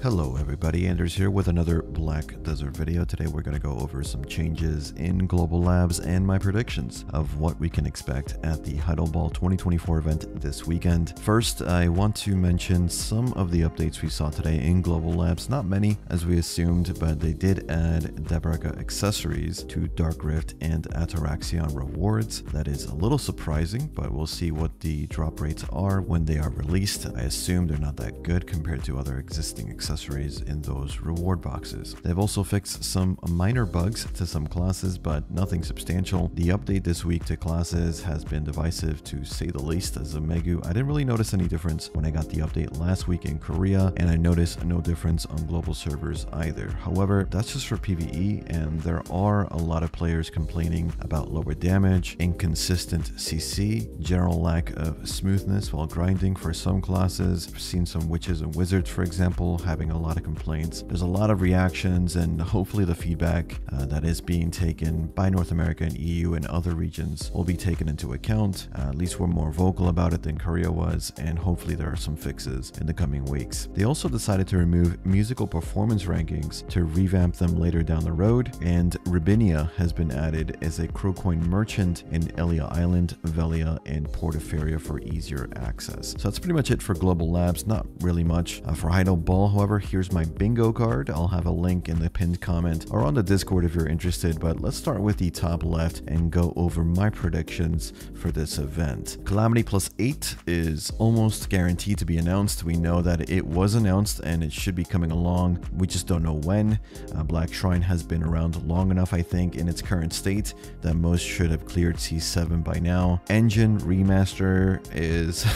Hello everybody, Anders here with another Black Desert video. Today we're going to go over some changes in Global Labs and my predictions of what we can expect at the Heidel 2024 event this weekend. First, I want to mention some of the updates we saw today in Global Labs. Not many as we assumed, but they did add Debraga accessories to Dark Rift and Ataraxion rewards. That is a little surprising, but we'll see what the drop rates are when they are released. I assume they're not that good compared to other existing accessories in those reward boxes. They've also fixed some minor bugs to some classes, but nothing substantial. The update this week to classes has been divisive to say the least. As a Megu, I didn't really notice any difference when I got the update last week in Korea, and I noticed no difference on global servers either. However, that's just for PvE, and there are a lot of players complaining about lower damage, inconsistent CC, general lack of smoothness while grinding for some classes. I've seen some witches and wizards, for example, having a lot of complaints. There's a lot of reactions, and hopefully the feedback that is being taken by North America and EU and other regions will be taken into account. At least we're more vocal about it than Korea was, and hopefully there are some fixes in the coming weeks. They also decided to remove musical performance rankings to revamp them later down the road, and Rabinia has been added as a Crowcoin merchant in Elia Island, Velia, and Portaferia for easier access. So that's pretty much it for Global Labs. Not really much. For Heidel Ball, however, here's my bingo card. I'll have a link in the pinned comment or on the Discord if you're interested, but let's start with the top left and go over my predictions for this event. Calamity +8 is almost guaranteed to be announced. We know that it was announced and it should be coming along. We just don't know when. Black Shrine has been around long enough, I think, in its current state that most should have cleared C7 by now. Engine Remaster is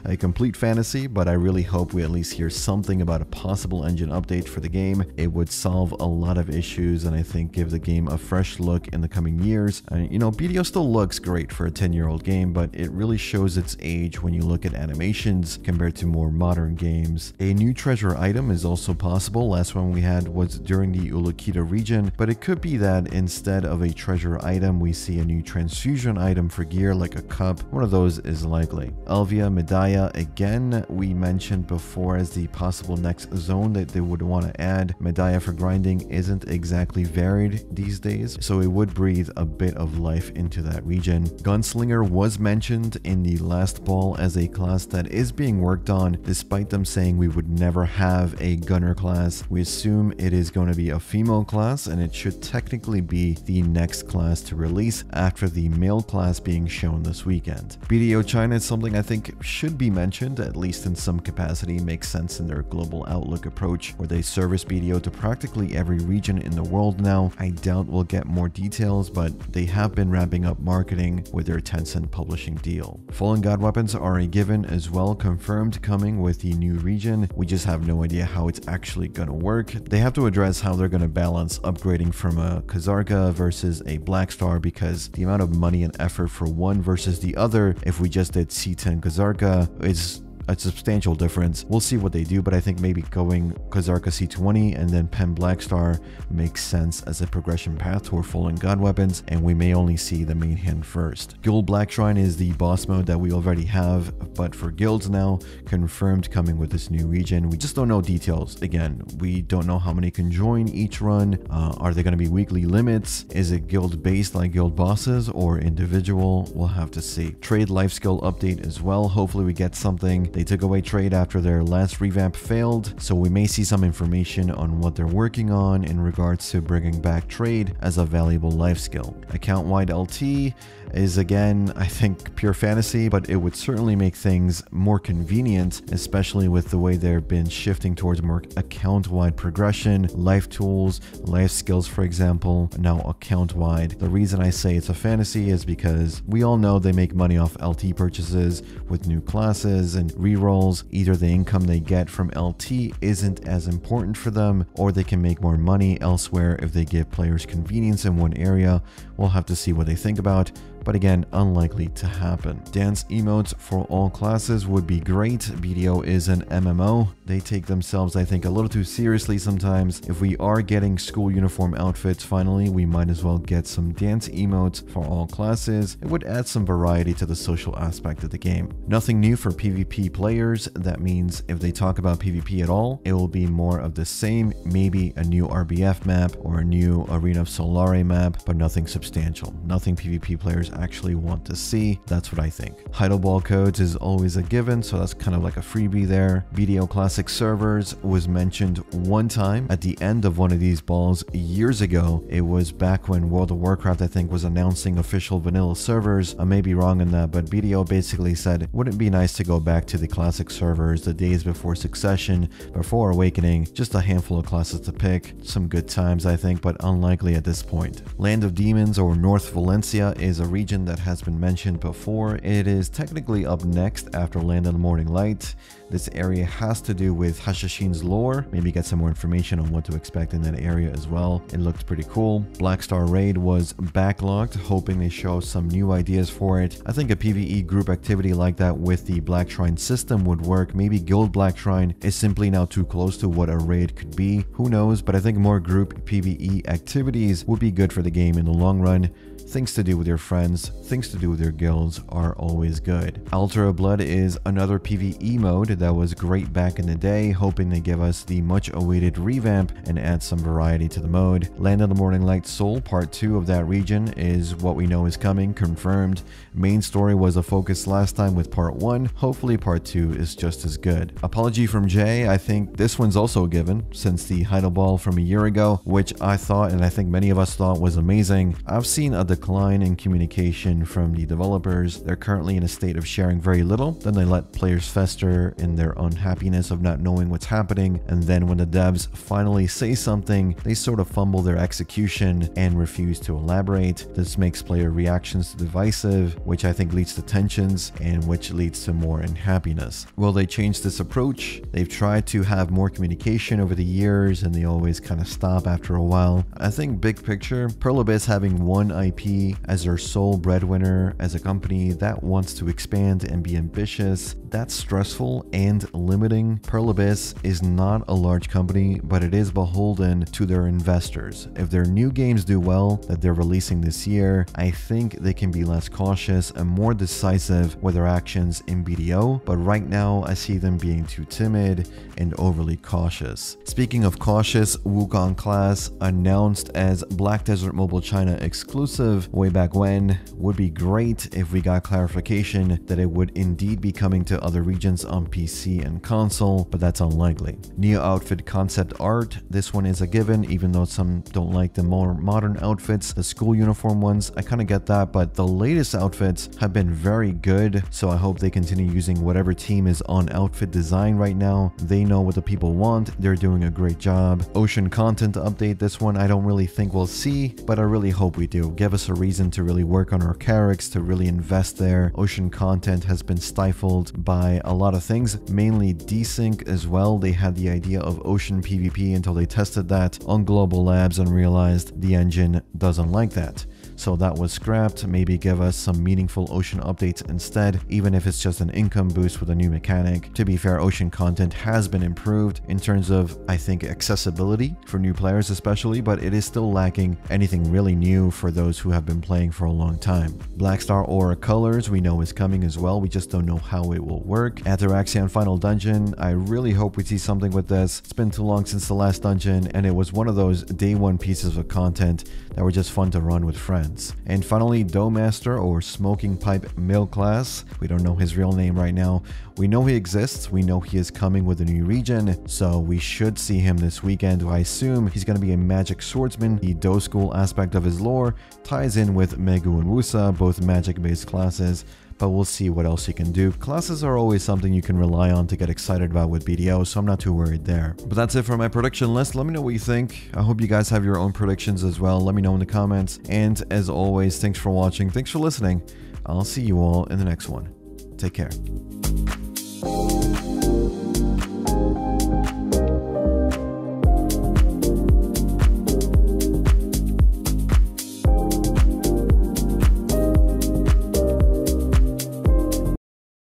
a complete fantasy, but I really hope we at least hear something about a possible engine update for the game. It would solve a lot of issues and I think give the game a fresh look in the coming years. You know, BDO still looks great for a 10-year-old game, but it really shows its age when you look at animations compared to more modern games. A new treasure item is also possible. Last one we had was during the Ulukita region, but it could be that instead of a treasure item, we see a new transfusion item for gear like a cup. One of those is likely. Elvia Medaya, again, we mentioned before as the possible next zone that they would want to add. Medaya for grinding isn't exactly varied these days, so it would breathe a bit of life into that region. Gunslinger was mentioned in the last ball as a class that is being worked on, despite them saying we would never have a gunner class. We assume it is going to be a female class, and it should technically be the next class to release after the male class being shown this weekend. BDO China is something I think should be mentioned, at least in some capacity. Makes sense in their global outlook approach where they service BDO to practically every region in the world now. I doubt we'll get more details, but they have been ramping up marketing with their Tencent publishing deal. Fallen God weapons are a given as well, confirmed coming with the new region. We just have no idea how it's actually gonna work. They have to address how they're gonna balance upgrading from a Kazarka versus a Black Star, because the amount of money and effort for one versus the other, if we just did C10 Kazarka, is a substantial difference. We'll see what they do, but I think maybe going Kazarka C20 and then Pen Black Star makes sense as a progression path toward Fallen God weapons, and we may only see the main hand first. Guild Black Shrine is the boss mode that we already have, but for guilds now, confirmed coming with this new region. We just don't know details. Again, we don't know how many can join each run. Are they going to be weekly limits? Is it guild based like guild bosses or individual? We'll have to see. Trade life skill update as well. Hopefully we get something. They took away trade after their last revamp failed, so we may see some information on what they're working on in regards to bringing back trade as a valuable life skill. Account-wide LT is again, I think, pure fantasy, but it would certainly make things more convenient, especially with the way they've been shifting towards more account-wide progression, life tools, life skills, for example, now account-wide. The reason I say it's a fantasy is because we all know they make money off LT purchases with new classes and rerolls. Either the income they get from LT isn't as important for them, or they can make more money elsewhere if they give players convenience in one area. We'll have to see what they think about. but again, unlikely to happen. Dance emotes for all classes would be great. BDO is an MMO. They take themselves, I think, a little too seriously sometimes. If we are getting school uniform outfits finally, we might as well get some dance emotes for all classes. It would add some variety to the social aspect of the game. Nothing new for PvP players. That means if they talk about PvP at all, it will be more of the same, maybe a new RBF map or a new Arena of Solare map, but nothing substantial. Nothing PvP players actually want to see. That's what I think. Heidel ball codes is always a given, so that's kind of like a freebie there. BDO Classic servers was mentioned one time at the end of one of these balls years ago. It was back when World of Warcraft, I think, was announcing official vanilla servers. I may be wrong on that, but BDO basically said, wouldn't it be nice to go back to the classic servers the days before Succession, before Awakening, just a handful of classes to pick. Some good times, I think, but unlikely at this point. Land of Demons or North Valencia is a region that has been mentioned before. It is technically up next after Land of the Morning Light. This area has to do with Hashashin's lore. Maybe get some more information on what to expect in that area as well. It looked pretty cool. Black Star Raid was backlogged, hoping they show some new ideas for it. I think a PvE group activity like that with the Black Shrine system would work. Maybe Guild Black Shrine is simply now too close to what a raid could be. Who knows? But I think more group PvE activities would be good for the game in the long run. Things to do with your friends, things to do with your guilds are always good. Altar of Blood is another PvE mode that was great back in the day, hoping they give us the much awaited revamp and add some variety to the mode. Land of the Morning Light Soul Part 2 of that region is what we know is coming, confirmed. Main story was a focus last time with Part 1, hopefully Part 2 is just as good. Apology from Jay, I think this one's also a given, since the Heidel ball from a year ago, which I thought and I think many of us thought was amazing. I've seen a decline in communication from the developers. They're currently in a state of sharing very little, then they let players fester in their unhappiness of not knowing what's happening, and then when the devs finally say something, they sort of fumble their execution and refuse to elaborate. This makes player reactions divisive, which I think leads to tensions and which leads to more unhappiness. Will they change this approach? They've tried to have more communication over the years and they always kind of stop after a while. I think big picture, Pearl Abyss having one IP as their sole breadwinner as a company that wants to expand and be ambitious, that's stressful and limiting. Pearl Abyss is not a large company, but it is beholden to their investors. If their new games do well that they're releasing this year, I think they can be less cautious and more decisive with their actions in BDO, but right now I see them being too timid and overly cautious. Speaking of cautious, Wukong class announced as Black Desert Mobile China exclusive way back when. Would be great if we got clarification that it would indeed be coming to other regions on PC and console, but that's unlikely. Neo outfit concept art, this one is a given, even though some don't like the more modern outfits, the school uniform ones. I kind of get that, but the latest outfits have been very good, so I hope they continue using whatever team is on outfit design right now. They know what the people want, they're doing a great job. Ocean content update, this one I don't really think we'll see, but I really hope we do. Give us a reason to really work on our characters, to really invest there. Ocean content has been stifled by a lot of things, mainly desync as well. They had the idea of ocean PvP until they tested that on global labs and realized the engine doesn't like that. So that was scrapped. Maybe give us some meaningful ocean updates instead, even if it's just an income boost with a new mechanic. To be fair, ocean content has been improved in terms of, I think, accessibility for new players especially, but it is still lacking anything really new for those who have been playing for a long time. Black Star Aura Colors we know is coming as well, we just don't know how it will work. Ataraxian Final Dungeon, I really hope we see something with this. It's been too long since the last dungeon, and it was one of those day one pieces of content that were just fun to run with friends. And finally, Doughmaster or Smoking Pipe Mill class. We don't know his real name right now. We know he exists, we know he is coming with a new region, so we should see him this weekend. I assume he's going to be a magic swordsman. The Dough School aspect of his lore ties in with Megu and Wusa, both magic based classes, but we'll see what else he can do. Classes are always something you can rely on to get excited about with BDO, so I'm not too worried there. But that's it for my prediction list. Let me know what you think. I hope you guys have your own predictions as well. Let me know in the comments. And as always, thanks for watching. Thanks for listening. I'll see you all in the next one. Take care.